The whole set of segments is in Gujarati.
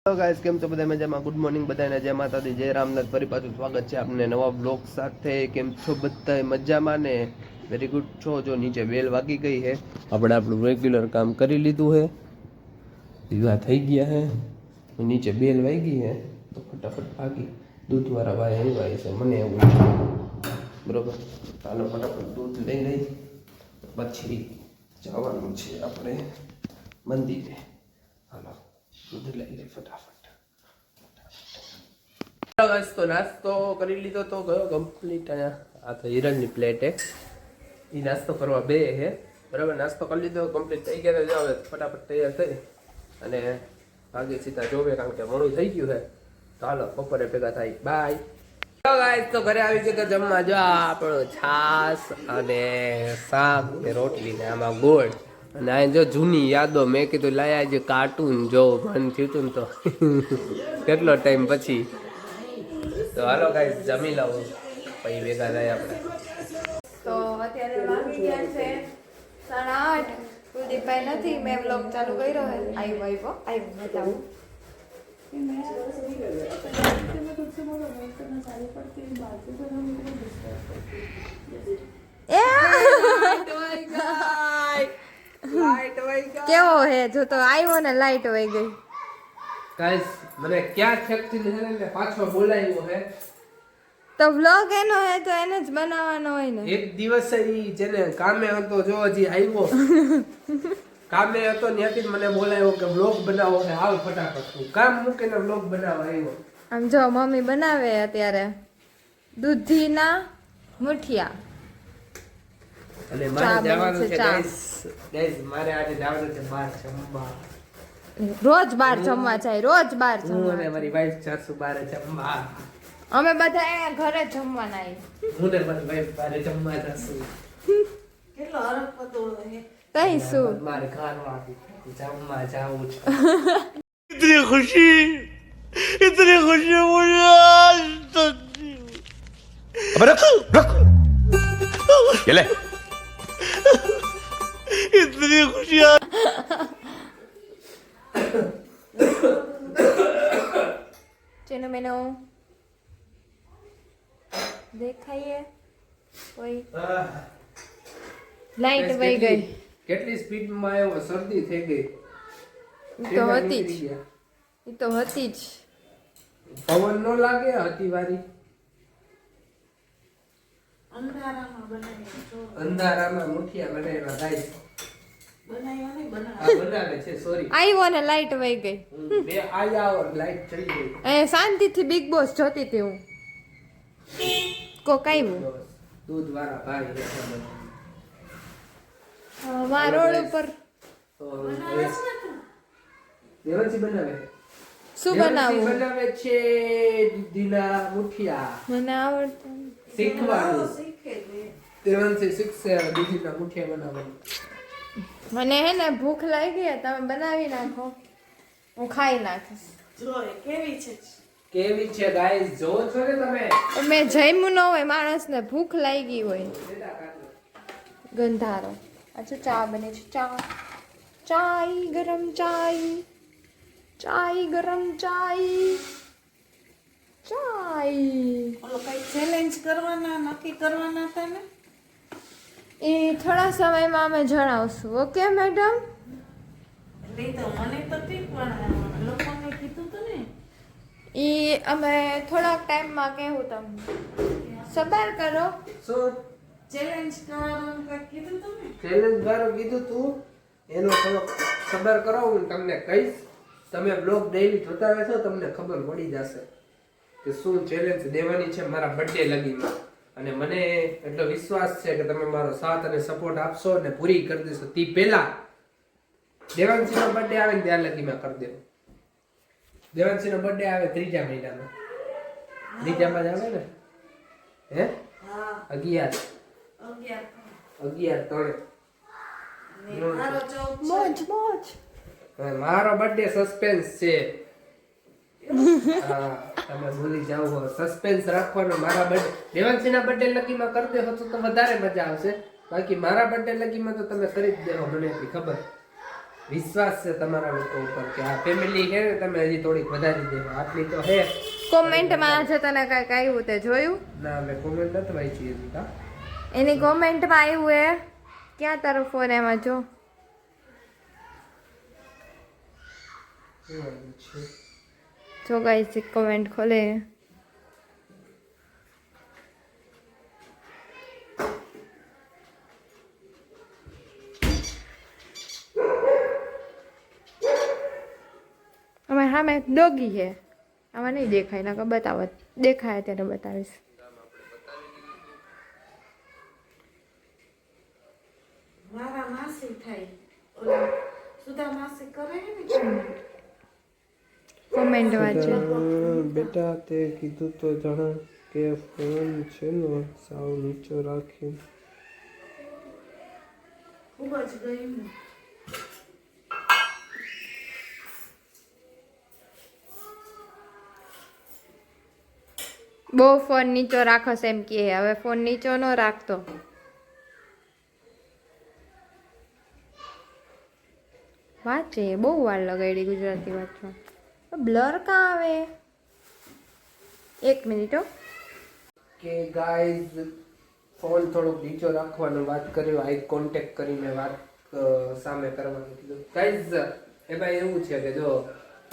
હેલો ગાઈસ, કેમ છો બધા મજામાં? ગુડ મોર્નિંગ બધાને, જય માતાજી, જય રામનાથ. ફરી પાછું સ્વાગત છે આપને નવા બ્લોગ સાથે. કેમ છો બધા મજામાં ને? વેરી ગુડ છો. જો નીચે બેલ વાગી ગઈ છે, આપણે આપણું રેગ્યુલર કામ કરી લીધું છે, દીવા થઈ ગયા છે, નીચે બેલ વાગી છે તો ફટાફટ ભાગી દૂધવાળા ભાઈ આવ્યા છે, મને એવું છે બરોબર. ચાલો ફટાફટ દૂધ લઈ લઈ, પછી જવાનું છે આપણે મંદિરે. હાલો દૂધ લઈ લઈ ફટાફટ. તો નાસ્તો કરી લીધો તો ગયો કમ્પ્લીટ. આ તો હિરણની પ્લેટ હે, એ નાસ્તો કરવા બે હે બરાબર. નાસ્તો કરી લીધો કમ્પ્લીટ થઈ ગયા. તો હવે ફટાફટ તૈયાર થઈ અને ભાગે સીધા જોવે, કારણ કે મોડું થઈ ગયું છે. તો હાલો બપોરે ભેગા થાય. બાય. ગાઈસ, તો ઘરે આવી ગયો તો જમવા. જો આપણો છાસ અને શાક ને રોટલી ને આમાં ગોળ. અને આ જો જૂની યાદો, મેં કીધું લાયા જે કાર્ટૂન જો મન થયું હતું ને તો કેટલો ટાઈમ પછી. તો હાલો ગાઈસ જમી લઉં, પછી ભેગા થાય આપણે. તો અત્યારે વાગી ગયા છે 8:30. કુલદીપભાઈ નથી, મેં બ્લોગ ચાલુ કર્યો હે. આવ્યો બતાવું. કેવો હે જો તો આવ્યો ને લાઈટ વહી ગઈ. ગાઈસ મને ક્યાં શક્તિ ને પાછો બોલાવ્યો હે. તો વ્લોગ એનો હે તો એને જ બનાવવાનો હોય ને. એક દિવસ ઈ જેને કામે હતો, જો હજી આવ્યો કામે હતો ત્યાંથી મને બોલાવ્યો કે વ્લોગ બનાવો છે, હાલ ફટાફટ. હું કામ મૂકીને વ્લોગ બનાવવા આવ્યો. આમ જો મમ્મી બનાવે અત્યારે દૂધીના મુઠિયા. અને મારે જવાનું છે ગાઈસ, મારે આજે જવાનું છે બહાર જમવા. રોજ બહાર જમવા જાય, રોજ બહાર હું જમવા. અને મારી વાઈફ જાશું બહાર જમવા. અમે બધા અહીંયા ઘરે જમવાના આવી. હું ને મારી વાઈફ બહાર જમવા જાશું. કેટલો હરખ પતો હે. તઈ શું મારે ખાવા જમવા જાવું છે. इतनी खुशी मुझे आज तक अबे रख रख ये ले इतनी खुशियाँ ચેનો મેનો દેખાઈએ કોઈ લાઈટ વહી ગઈ. કેટલી સ્પીડમાં આવ્યો, શરદી થઈ ગઈ. ઈ તો હતી જ, ઈ તો હતી જ. પવન નો લાગે હતી વારી. અંધારામાં બનાવી જો અંધારામાં મુઠિયા બનાવ્યા ગાઈસ. બનાવ્યા નહીં બનાવ્યા. આ બનાવે છે, સોરી. આવ્યો ને લાઈટ વહી ગઈ. બે આયા લાઈટ ચડી ગઈ. એ શાંતિથી બિગ બોસ જોતી હતી હું. કોક આવ્યું દૂધ વાળા ભાઈ મારા રોડ ઉપર. તો દેવનસી બનાવે. શું દેવનસી બનાવું? બનાવે છે દૂધીના મુઠિયા. મને આવડતું. શીખવાનું. શીખે છે. દેવનસી શીખશે દૂધીના મુઠિયા બનાવવાનું. મને હે ને ભૂખ લાગી ગઈ, તમે બનાવી નાખો, હું ખાઈ નાખીશ. જો એ કેવી છે. કેવી છે ગાઈસ, જોવો છો ને તમે? મેં જમ્યું ન હોય, માણસને ભૂખ લાગી હોય. ગંધારો. અચ્છા ચા બને છે, ચા. ચાય ગરમ ચાય, ચાય ગરમ ચાય, ચાય. ઓલો કઈ ચેલેન્જ કરવાના નક્કી કરવાના હતા ને. એ થોડા સમયમાં અમે જણાવશું. Okay madam? એટલે તો મને તો ઠીક પણ લોકોને કીધું તો ને. એ અમે થોડાક ટાઈમમાં કહેવું તમને. સબર કરો. શું ચેલેન્જ કરવાનું કઈ કીધું તો ને. ચેલેન્જ વાળું કીધું તું, એનો થોડો ખબર કરો, હું તમને કહીશ. તમે બ્લોગ ડેઈલી જોતા રહેશો, તમને ખબર પડી જશે કે શું ચેલેન્જ દેવાની છે મારા બર્થડે લગીમાં. અને મને એટલો વિશ્વાસ છે કે તમે મારો સાથ અને સપોર્ટ આપશો અને પૂરી કરી દેશો. તે પહેલા દેવાંશીનો બર્થડે આવે ને ત્યાં લગીમાં કરી દેવો. દેવાંશીનો બર્થડે આવે 3જા મહિનામાં. 3જામાં જ આવે ને? હે? હા 11 11 3 ને મારો 14 મોજ મોજ. મારો બર્થડે સસ્પેન્સ છે. હા તમે ભૂલી જાવ, સસ્પેન્સ રાખવાનો. મારા બર્થડે દેવાંશીના બર્થડે લગીમાં કરી દેવો તો વધારે મજા આવશે. બાકી મારા બર્થડે લગીમાં તો તમે કરી જ દેવો, મને એટલી ખબર. વિશ્વાસ છે તમારા લોકો ઉપર કે આ ફેમિલી છે ને તમે હજી થોડીક વધારી દેવો આટલી તો હે. કોમેન્ટમાં આજે તને કાંઈક આવ્યું તે જોયું? ના મેં કોમેન્ટ નથી વાંચી હજી કા. એની કોમેન્ટમાં આવ્યું એ ક્યાં તારો ફોન એમાં જો શું આવ્યું છે? જો ગાઈસ કોમેન્ટ ખોલે અમારે સામે ડોગી છે આમાં નહીં દેખાય ના બતાવો દેખાય ત્યારે બતાવીશ મારા માસી થાય ઓલા સુધા માસી કરે છે ને કોમેન્ટ વાંચે બેટા તે કીધું તો જણા કે ફોન છે ને સાવ નીચો રાખી ખૂબ જ ગયું બહુ ફોન નીચો રાખો એમ કે હવે ફોન નીચો ન રાખતો વાંચે બહુ વાર લગાડી ગુજરાતી વાંચવા બ્લર કાં આવે એક મિનિટ કે ગાઈઝ ફોન થોડોક નીચો રાખવાનો વાત કર્યો આઈ કોન્ટેક્ટ કરીને વાત સામે કરવાનું કીધું ગાઈઝ એમાં એવું છે કે જો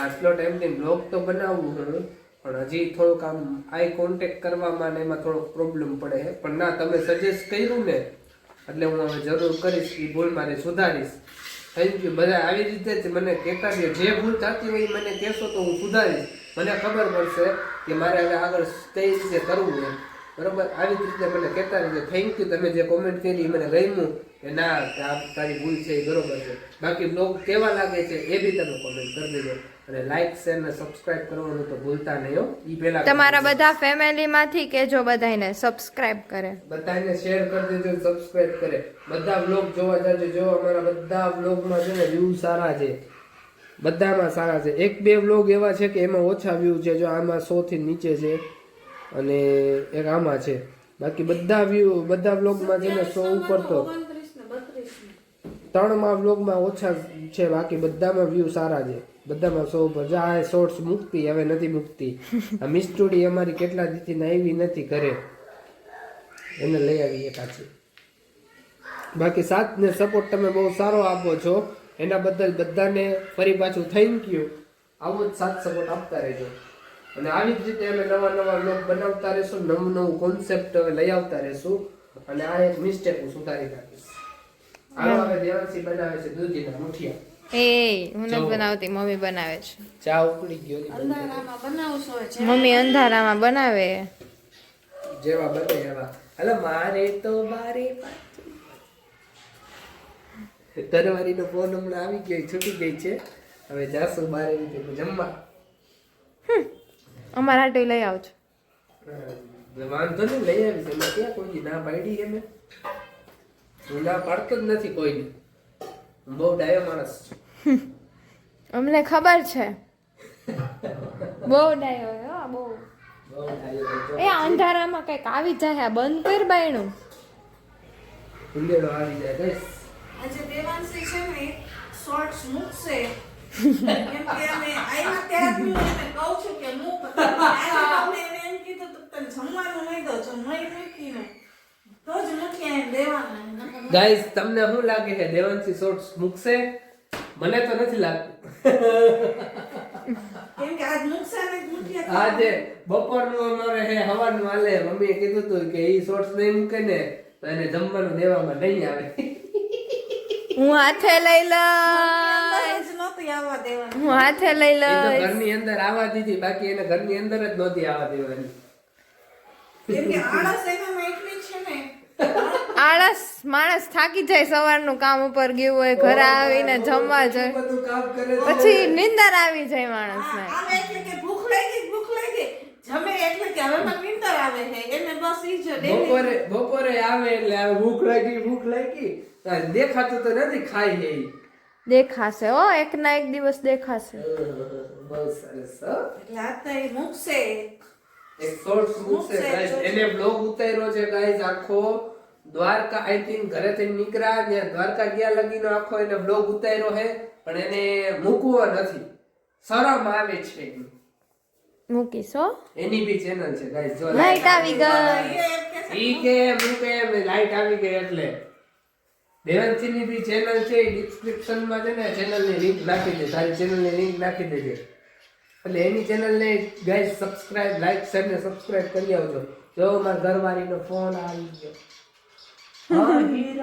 આટલો ટાઈમથી બ્લોગ તો બનાવવું હું પણ હજી થોડુંક આમ આઈ કોન્ટેક્ટ કરવામાં ને એમાં થોડોક પ્રોબ્લેમ પડે છે પણ ના તમે સજેસ્ટ કર્યું ને એટલે હું હવે જરૂર કરીશ એ ભૂલ મારે સુધારીશ થેન્ક યુ બધા આવી રીતે જ મને કહેતા કે જે ભૂલ થતી હોય એ મને કહેશો તો હું સુધારીશ મને ખબર પડશે કે મારે હવે આગળ કઈ રીતે કરવું એમ બરોબર આવી જ રીતે મને કહેતા રહેજો થેન્ક યુ તમે જે કોમેન્ટ કરી મને ગમ્યું કે ના કે આ તારી ભૂલ છે એ બરોબર છે બાકી બ્લોગ કેવા લાગે છે એ બી તમે કોમેન્ટ કરી દેજો અને લાઈક શેર ને સબસ્ક્રાઇબ કરવાનું તો ભૂલતા નહીં હો ઈ પહેલા તમારા બધા ફેમિલીમાંથી કેજો બધાને સબસ્ક્રાઇબ કરે બધાને શેર કરી દેજો સબસ્ક્રાઇબ કરે બધા વ્લોગ જોવા જાજો જો અમારા બધા વ્લોગમાં છે ને વ્યૂ સારા છે બધામાં સારા છે એક બે વ્લોગ એવા છે કે એમાં ઓછા વ્યૂ છે જો આમાં 100 થી નીચે છે અને એક આમાં છે બાકી બધા વ્યૂ બધા વ્લોગમાં છે ને 100 ઉપર તો 29 ને 32 ત્રણમાં વ્લોગમાં ઓછા છે બાકી બધામાં વ્યૂ સારા છે બધામાં 100 ઉપર જો આ શોર્ટ્સ મૂકતી હવે નથી મૂકતી આ મિસ્ટુડી અમારી કેટલા દીથી આવી નથી ઘરે એને લઈ આવીએ પાછી બાકી સાથ ને સપોર્ટ તમે બહુ સારો આપો છો એના બદલ બધાને ફરી પાછું થેન્ક યુ આવો જ સાથ સપોર્ટ આપતા રહેજો અને આવી જ રીતે અમે નવા નવા વ્લોગ બનાવતા રહેશું નવું નવું કોન્સેપ્ટ હવે લઈ આવતા રહેશું અને આ એક મિસ્ટેક હું સુધારી નાખીશ આનો હવે દેવાંશી બનાવે છે દૂધીના મુઠિયા એ હું નથી બનાવતી મમ્મી બનાવે છે ચા ઉકળી ગયો અંધારામાં બનાવશો છે મમ્મી અંધારામાં બનાવે જેવા બને એવા અલા મારે તો બારે તરવારીનો ફોન હમણાં આવી ગયો છૂટી ગઈ છે હવે જાશું બારે જમવા અમારા હાટુ લઈ આવજો વાંધો નહીં લઈ આવીશ એમાં ક્યાં કોઈ ના પાડી એમ હું ના પાડતો જ નથી કોઈને હું બહુ ડાયો માણસ છું અમને ખબર છે બહુ ડાયો હોય હો બહુ બહુ ડાયો એ અંધારામાં કઈક આવી જાય બંધ કર બાયણું ઉંદેડો આવી જાય બસ આજે દેવાંશી છે ને શોર્ટ્સ મૂકશે કેમ કે અમે આવ્યા ત્યારથી હું એને કહું છું કે મૂક આજે તમને એને એમ કીધું તો તને જમવાનું નહીં દો જમવાય મૂકીને તો જ મૂકી એમ દેવાના ગાઈસ તમને શું લાગે છે દેવાંશી શોર્ટ્સ મૂકશે મને તો નથી લાગતું કેમ કે આજ મૂકશે ને મૂકી આજે બપોરનું અમારે હે હવાનું હાલે મમ્મીએ કીધું હતું કે ઈ શોર્ટ્સ નહીં મૂકે ને તો એને જમવાનું દેવામાં નહીં આવે હું હાથે લઈ લઈશ જ નહોતી આવવા દેવાની હું હાથે લઈ એ તો લઈશ ઘરની અંદર આવવા દીધી બાકી એને ઘરની અંદર જ નહોતી આવવા દેવાની કેમ કે આળસ એનામાં એટલી છે ને આળસ માણસ થાકી જાય સવારનું કામ ઉપર ગયું હોય ઘરે આવીને જમવા જાય બધું કામ કરે છે. પછી નીંદર આવી જાય માણસને આવે એટલે કે ભૂખ લાગી જમે એટલે કે હવે મને નીંદર આવે છે એને બસ ઈ જ બપોરે આવે એટલે આવે ભૂખ લાગી દેખાતું તો નથી ખાઈ લે ઈ. દેખાશે હો એક ના એક દિવસ દેખાશે બહુ સરસ હો. એટલે આ તો ઈ મૂકશે એક શોર્ટ્સ મૂકશે guys. એને બ્લોગ ઉતાર્યો છે ગાઈસ આખો દ્વારકા આઈ થિંક ઘરેથી નીકળ્યા ત્યાં દ્વારકા ગયા લગીનો આખો એને બ્લોગ ઉતાર્યો છે પણ એને મૂકવો નથી, શરમ આવે છે. મૂકીશો એની બી ચેનલ છે ગાઈસ, જો લાઈટ આવી ગઈ. ઈ કે મૂકે લાઈટ આવી ગઈ એટલે દેવાંશીની બી ચેનલ છે, ડિસ્ક્રિપ્શનમાં છે ને ચેનલની લિંક નાખી દે, તારી ચેનલની લિંક નાખી દેજે. એટલે એની ચેનલને ગાઈસ સબસ્ક્રાઇબ, લાઈક, શેર ને સબસ્ક્રાઇબ કરી આવજો. જો મારા ઘરવાળીનો ફોન આવી ગયો. હા હિરલ,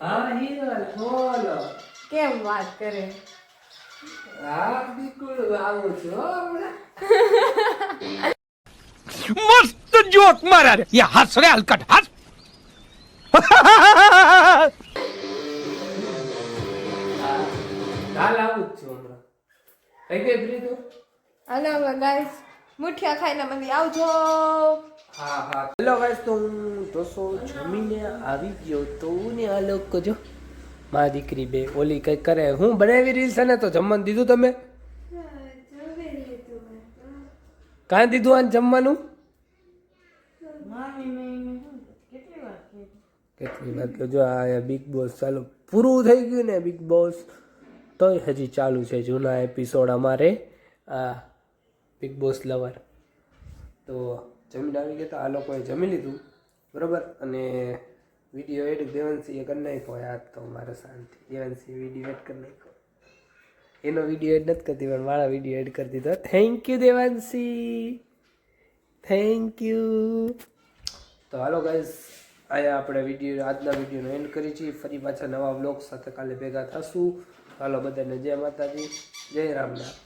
હા હિરલ બોલો. કેમ વાત કરે? હા બિલકુલ આવું છું હો હમણાં. मस्त जोक मारा रे ये हंस रे हलकट हंस હાલ આવું જ છું હમણાં. કઈ કઈ ફ્રી તું? હાલો હવે ગાઈસ મુઠિયા ખાઈને મને આવજો. હા હા હેલો ગાઈસ, તો હું ઢોસો જમીને આવી ગયો તો ને આ લોકો જો મા દીકરી બે ઓલી કંઈક કરે. હું બનાવી રહી છે ને તો જમવાનું દીધું તમે? કાં દીધું આને જમવાનું? કેટલી વાર કહ્યું? જો આ બિગ બોસ ચાલુ પૂરું થઈ ગયું ને બિગ બોસ, તોય હજી ચાલુ છે જૂના એપિસોડ અમારે આ બિગ બોસ લવર. તો જમીન આવી ગયા તો આ લોકોએ જમી લીધું બરાબર, અને વિડીયો એડ દેવાંશીએ કરી નાખ્યો. યાદ તો મારે શાંતિ, દેવાંશી વિડીયો એડ કરી નાખ્યો. એનો વિડીયો એડ નથી કરતી પણ મારા વિડીયો એડ કરી દીધો. Thank you Devanshi, thank you. તો હાલો ગાઈસ, અહીંયા આપણે વિડીયો આજના વિડીયોનો એન્ડ કરી છીએ. ફરી પાછા નવા બ્લોગ સાથે કાલે ભેગા થશું. હાલો બધાને જય માતાજી, જય રામનાથ.